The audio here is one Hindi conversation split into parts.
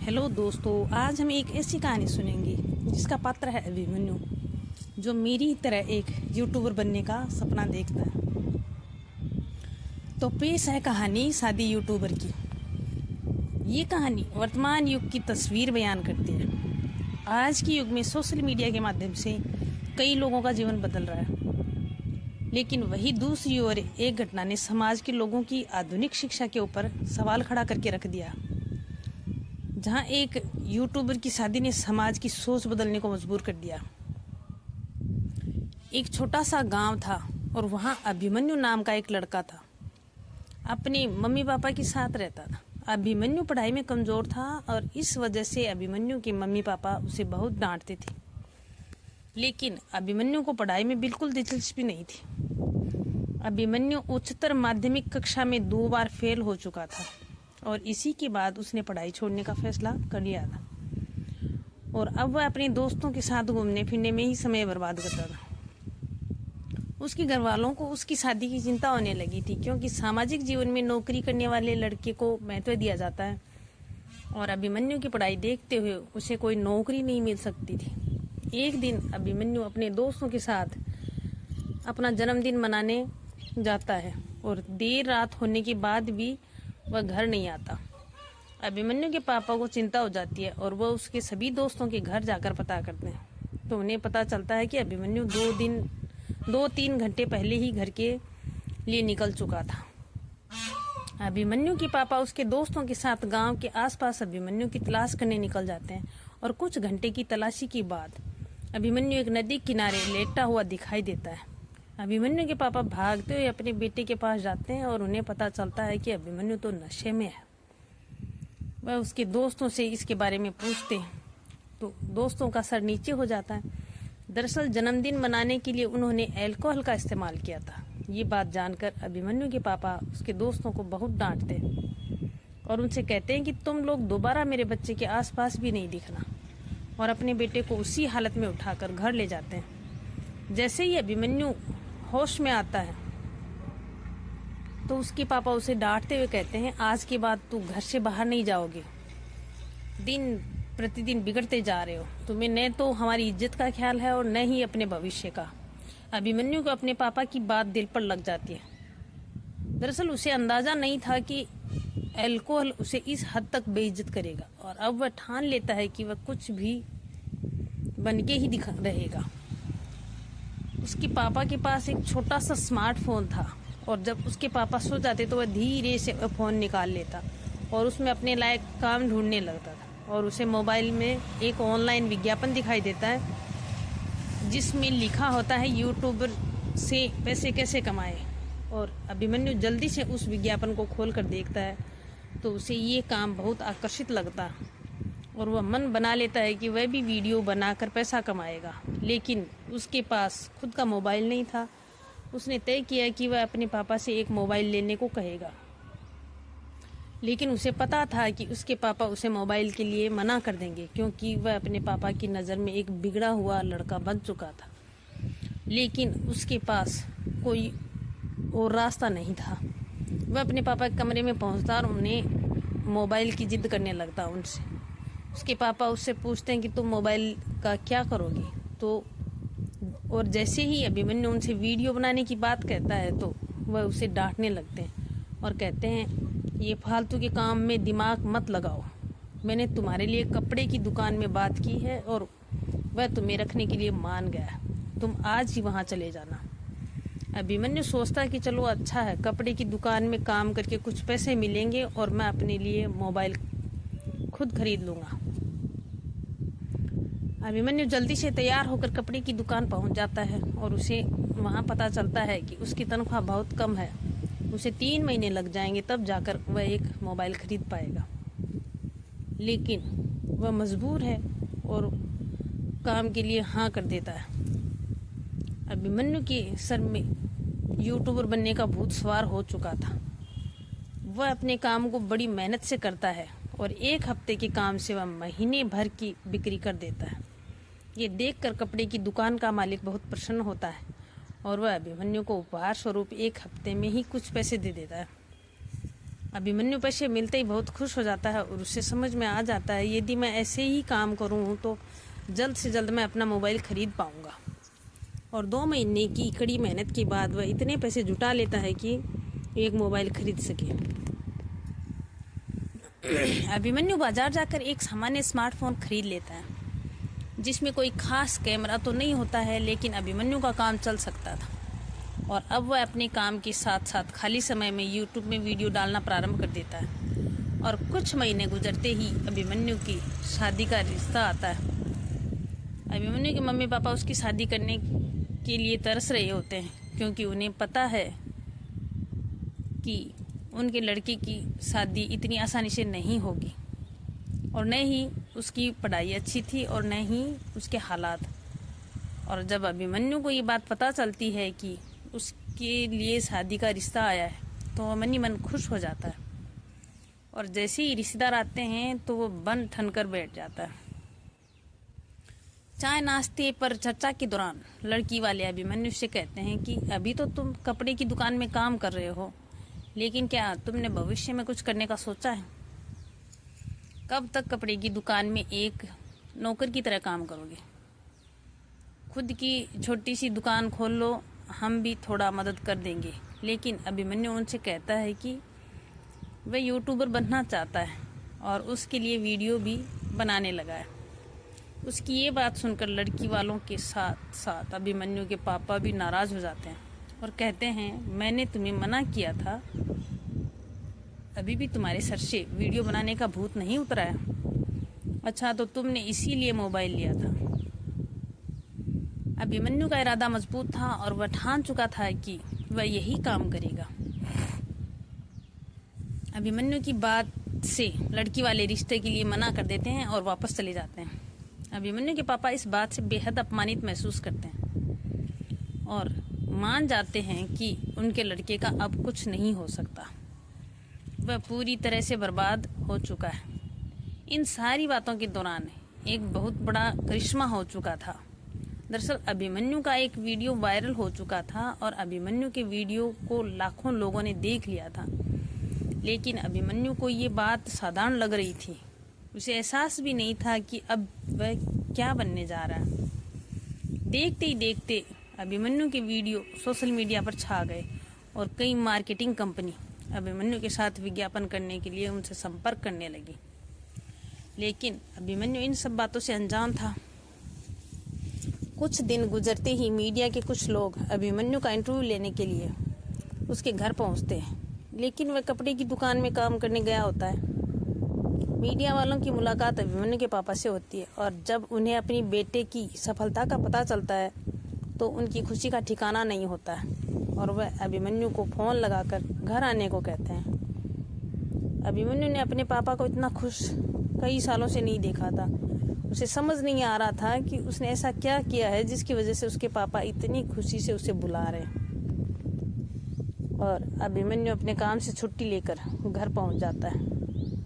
हेलो दोस्तों, आज हम एक ऐसी कहानी सुनेंगे जिसका पात्र है अभिमन्यु, जो मेरी तरह एक यूट्यूबर बनने का सपना देखता है। तो पेश है कहानी शादी यूट्यूबर की। ये कहानी वर्तमान युग की तस्वीर बयान करती है। आज के युग में सोशल मीडिया के माध्यम से कई लोगों का जीवन बदल रहा है, लेकिन वही दूसरी ओर एक घटना ने समाज के लोगों की आधुनिक शिक्षा के ऊपर सवाल खड़ा करके रख दिया। जहां एक यूट्यूबर की शादी ने समाज की सोच बदलने को मजबूर कर दिया। एक छोटा सा गांव था और वहां अभिमन्यु नाम का एक लड़का था। अपने मम्मी पापा के साथ रहता था। अभिमन्यु पढ़ाई में कमजोर था और इस वजह से अभिमन्यु के मम्मी पापा उसे बहुत डांटते थे। लेकिन अभिमन्यु को पढ़ाई में बिल्कुल दिलचस्पी नहीं थी। अभिमन्यु उच्चतर माध्यमिक कक्षा में 2 बार फेल हो चुका था और इसी के बाद उसने पढ़ाई छोड़ने का फैसला कर लिया था और अब वह अपने दोस्तों के साथ घूमने फिरने में ही समय बर्बाद करता था। उसके घर वालों को उसकी शादी की चिंता होने लगी थी, क्योंकि सामाजिक जीवन में नौकरी करने वाले लड़के को महत्व दिया जाता है और अभिमन्यु की पढ़ाई देखते हुए उसे कोई नौकरी नहीं मिल सकती थी। एक दिन अभिमन्यु अपने दोस्तों के साथ अपना जन्मदिन मनाने जाता है और देर रात होने के बाद भी वह घर नहीं आता। अभिमन्यु के पापा को चिंता हो जाती है और वह उसके सभी दोस्तों के घर जाकर पता करते हैं। तो उन्हें पता चलता है कि अभिमन्यु 2-3 घंटे पहले ही घर के लिए निकल चुका था। अभिमन्यु के पापा उसके दोस्तों के साथ गांव के आसपास अभिमन्यु की तलाश करने निकल जाते हैं और कुछ घंटे की तलाशी के बाद अभिमन्यु एक नदी किनारे लेटा हुआ दिखाई देता है। अभिमन्यु के पापा भागते हुए अपने बेटे के पास जाते हैं और उन्हें पता चलता है कि अभिमन्यु तो नशे में है। वह उसके दोस्तों से इसके बारे में पूछते हैं तो दोस्तों का सर नीचे हो जाता है। दरअसल जन्मदिन मनाने के लिए उन्होंने अल्कोहल का इस्तेमाल किया था। ये बात जानकर अभिमन्यु के पापा उसके दोस्तों को बहुत डांटते हैं और उनसे कहते हैं कि तुम लोग दोबारा मेरे बच्चे के आसपास भी नहीं दिखना, और अपने बेटे को उसी हालत में उठाकर घर ले जाते हैं। जैसे ही अभिमन्यु होश में आता है तो उसके पापा उसे डांटते हुए कहते हैं, आज के बाद तू घर से बाहर नहीं जाओगे। दिन प्रतिदिन बिगड़ते जा रहे हो। तुम्हें न तो हमारी इज्जत का ख्याल है और न ही अपने भविष्य का। अभिमन्यु को अपने पापा की बात दिल पर लग जाती है। दरअसल उसे अंदाजा नहीं था कि अल्कोहल उसे इस हद तक बेइज्जत करेगा, और अब वह ठान लेता है कि वह कुछ भी बनके ही दिखा रहेगा। उसके पापा के पास एक छोटा सा स्मार्टफोन था और जब उसके पापा सो जाते तो वह धीरे से फोन निकाल लेता और उसमें अपने लायक काम ढूंढने लगता था। और उसे मोबाइल में एक ऑनलाइन विज्ञापन दिखाई देता है जिसमें लिखा होता है यूट्यूबर से पैसे कैसे कमाए। और अभिमन्यु जल्दी से उस विज्ञापन को खोल कर देखता है तो उसे ये काम बहुत आकर्षित लगता और वह मन बना लेता है कि वह भी वीडियो बनाकर पैसा कमाएगा। लेकिन उसके पास खुद का मोबाइल नहीं था। उसने तय किया कि वह अपने पापा से एक मोबाइल लेने को कहेगा, लेकिन उसे पता था कि उसके पापा उसे मोबाइल के लिए मना कर देंगे, क्योंकि वह अपने पापा की नज़र में एक बिगड़ा हुआ लड़का बन चुका था। लेकिन उसके पास कोई और रास्ता नहीं था। वह अपने पापा के कमरे में पहुंचता और उन्हें मोबाइल की जिद करने लगता उनसे। उसके पापा उससे पूछते हैं कि तुम मोबाइल का क्या करोगे। तो और जैसे ही अभिमन्यु उनसे वीडियो बनाने की बात कहता है तो वह उसे डांटने लगते हैं और कहते हैं, ये फालतू के काम में दिमाग मत लगाओ। मैंने तुम्हारे लिए कपड़े की दुकान में बात की है और वह तुम्हें रखने के लिए मान गया। तुम आज ही वहाँ चले जाना। अभिमन्यु सोचता है कि चलो अच्छा है, कपड़े की दुकान में काम करके कुछ पैसे मिलेंगे और मैं अपने लिए मोबाइल खुद खरीद लूंगा। अभिमन्यु जल्दी से तैयार होकर कपड़े की दुकान पहुंच जाता है और उसे वहां पता चलता है कि उसकी तनख्वाह बहुत कम है। उसे 3 महीने लग जाएंगे तब जाकर वह एक मोबाइल खरीद पाएगा। लेकिन वह मजबूर है और काम के लिए हाँ कर देता है। अभिमन्यु के सर में यूट्यूबर बनने का भूत सवार हो चुका था। वह अपने काम को बड़ी मेहनत से करता है और 1 हफ्ते के काम से वह महीने भर की बिक्री कर देता है। ये देखकर कपड़े की दुकान का मालिक बहुत प्रसन्न होता है और वह अभिमन्यु को उपहार स्वरूप 1 हफ्ते में ही कुछ पैसे दे देता है। अभिमन्यु पैसे मिलते ही बहुत खुश हो जाता है और उसे समझ में आ जाता है यदि मैं ऐसे ही काम करूँ तो जल्द से जल्द मैं अपना मोबाइल खरीद पाऊँगा। और 2 महीने की कड़ी मेहनत के बाद वह इतने पैसे जुटा लेता है कि एक मोबाइल खरीद सके। अभिमन्यु बाजार जाकर एक सामान्य स्मार्टफोन खरीद लेता है जिसमें कोई खास कैमरा तो नहीं होता है, लेकिन अभिमन्यु का काम चल सकता था। और अब वह अपने काम के साथ साथ खाली समय में यूट्यूब में वीडियो डालना प्रारंभ कर देता है। और कुछ महीने गुजरते ही अभिमन्यु की शादी का रिश्ता आता है। अभिमन्यु के मम्मी पापा उसकी शादी करने के लिए तरस रहे होते हैं, क्योंकि उन्हें पता है कि उनके लड़के की शादी इतनी आसानी से नहीं होगी, और न ही उसकी पढ़ाई अच्छी थी और न ही उसके हालात। और जब अभिमन्यु को ये बात पता चलती है कि उसके लिए शादी का रिश्ता आया है तो वह मन ही मन खुश हो जाता है। और जैसे ही रिश्तेदार आते हैं तो वो बन ठन कर बैठ जाता है। चाय नाश्ते पर चर्चा के दौरान लड़की वाले अभिमन्यु से कहते हैं कि अभी तो तुम कपड़े की दुकान में काम कर रहे हो, लेकिन क्या तुमने भविष्य में कुछ करने का सोचा है? कब तक कपड़े की दुकान में एक नौकर की तरह काम करोगे? खुद की छोटी सी दुकान खोल लो, हम भी थोड़ा मदद कर देंगे। लेकिन अभिमन्यु उनसे कहता है कि वह यूट्यूबर बनना चाहता है और उसके लिए वीडियो भी बनाने लगा है। उसकी ये बात सुनकर लड़की वालों के साथ साथ अभिमन्यु के पापा भी नाराज़ हो जाते हैं और कहते हैं, मैंने तुम्हें मना किया था, अभी भी तुम्हारे सर से वीडियो बनाने का भूत नहीं उतरा है। अच्छा, तो तुमने इसीलिए मोबाइल लिया था। अभिमन्यु का इरादा मजबूत था और वह ठान चुका था कि वह यही काम करेगा। अभिमन्यु की बात से लड़की वाले रिश्ते के लिए मना कर देते हैं और वापस चले जाते हैं। अभिमन्यु के पापा इस बात से बेहद अपमानित महसूस करते हैं और मान जाते हैं कि उनके लड़के का अब कुछ नहीं हो सकता, वह पूरी तरह से बर्बाद हो चुका है। इन सारी बातों के दौरान एक बहुत बड़ा करिश्मा हो चुका था। दरअसल अभिमन्यु का एक वीडियो वायरल हो चुका था और अभिमन्यु के वीडियो को लाखों लोगों ने देख लिया था। लेकिन अभिमन्यु को ये बात साधारण लग रही थी। उसे एहसास भी नहीं था कि अब वह क्या बनने जा रहा है। देखते ही देखते अभिमन्यु के वीडियो सोशल मीडिया पर छा गए और कई मार्केटिंग कंपनी अभिमन्यु के साथ विज्ञापन करने के लिए उनसे संपर्क करने लगी। लेकिन अभिमन्यु इन सब बातों से अनजान था। कुछ दिन गुजरते ही मीडिया के कुछ लोग अभिमन्यु का इंटरव्यू लेने के लिए उसके घर पहुंचते हैं, लेकिन वह कपड़े की दुकान में काम करने गया होता है। मीडिया वालों की मुलाकात अभिमन्यु के पापा से होती है और जब उन्हें अपनी बेटे की सफलता का पता चलता है तो उनकी खुशी का ठिकाना नहीं होता है और वह अभिमन्यु को फ़ोन लगाकर घर आने को कहते हैं। अभिमन्यु ने अपने पापा को इतना खुश कई सालों से नहीं देखा था। उसे समझ नहीं आ रहा था कि उसने ऐसा क्या किया है जिसकी वजह से उसके पापा इतनी खुशी से उसे बुला रहे हैं। और अभिमन्यु अपने काम से छुट्टी लेकर घर पहुंच जाता है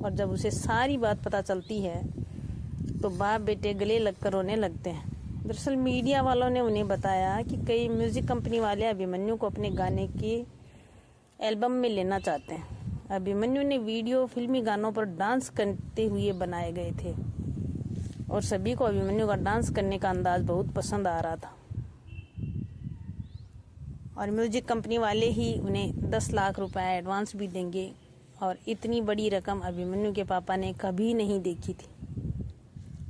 और जब उसे सारी बात पता चलती है तो बाप बेटे गले लगकर रोने लगते हैं। दरअसल मीडिया वालों ने उन्हें बताया कि कई म्यूजिक कंपनी वाले अभिमन्यु को अपने गाने के एल्बम में लेना चाहते हैं। अभिमन्यु ने वीडियो फिल्मी गानों पर डांस करते हुए बनाए गए थे और सभी को अभिमन्यु का डांस करने का अंदाज बहुत पसंद आ रहा था। और म्यूजिक कंपनी वाले ही उन्हें 10 लाख रुपए एडवांस भी देंगे और इतनी बड़ी रकम अभिमन्यु के पापा ने कभी नहीं देखी थी।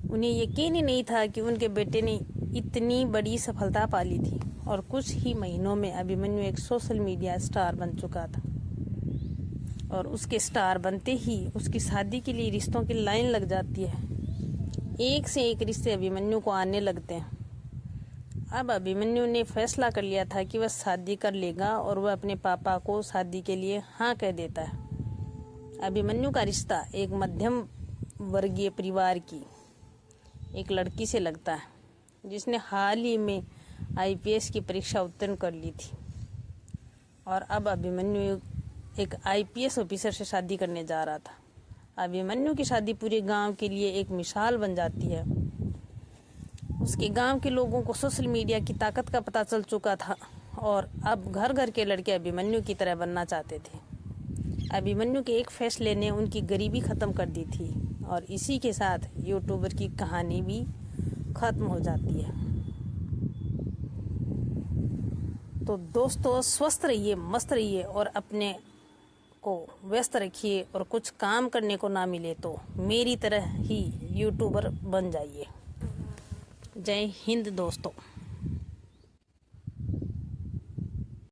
उन्हें यकीन ही नहीं था कि उनके बेटे ने इतनी बड़ी सफलता पाली थी और कुछ ही महीनों में अभिमन्यु एक सोशल मीडिया स्टार बन चुका था। और उसके स्टार बनते ही उसकी शादी के लिए रिश्तों की लाइन लग जाती है। एक से एक रिश्ते अभिमन्यु को आने लगते हैं। अब अभिमन्यु ने फैसला कर लिया था कि वह शादी कर लेगा और वह अपने पापा को शादी के लिए हाँ कह देता है। अभिमन्यु का रिश्ता एक मध्यम वर्गीय परिवार की एक लड़की से लगता है जिसने हाल ही में आईपीएस की परीक्षा उत्तीर्ण कर ली थी। और अब अभिमन्यु एक आईपीएस ऑफिसर से शादी करने जा रहा था। अभिमन्यु की शादी पूरे गांव के लिए एक मिसाल बन जाती है। उसके गांव के लोगों को सोशल मीडिया की ताकत का पता चल चुका था और अब घर घर के लड़के अभिमन्यु की तरह बनना चाहते थे। अभिमन्यु के एक फैसले ने उनकी गरीबी ख़त्म कर दी थी और इसी के साथ यूट्यूबर की कहानी भी ख़त्म हो जाती है। तो दोस्तों, स्वस्थ रहिए, मस्त रहिए और अपने को व्यस्त रखिए, और कुछ काम करने को ना मिले तो मेरी तरह ही यूट्यूबर बन जाइए। जय हिंद दोस्तों।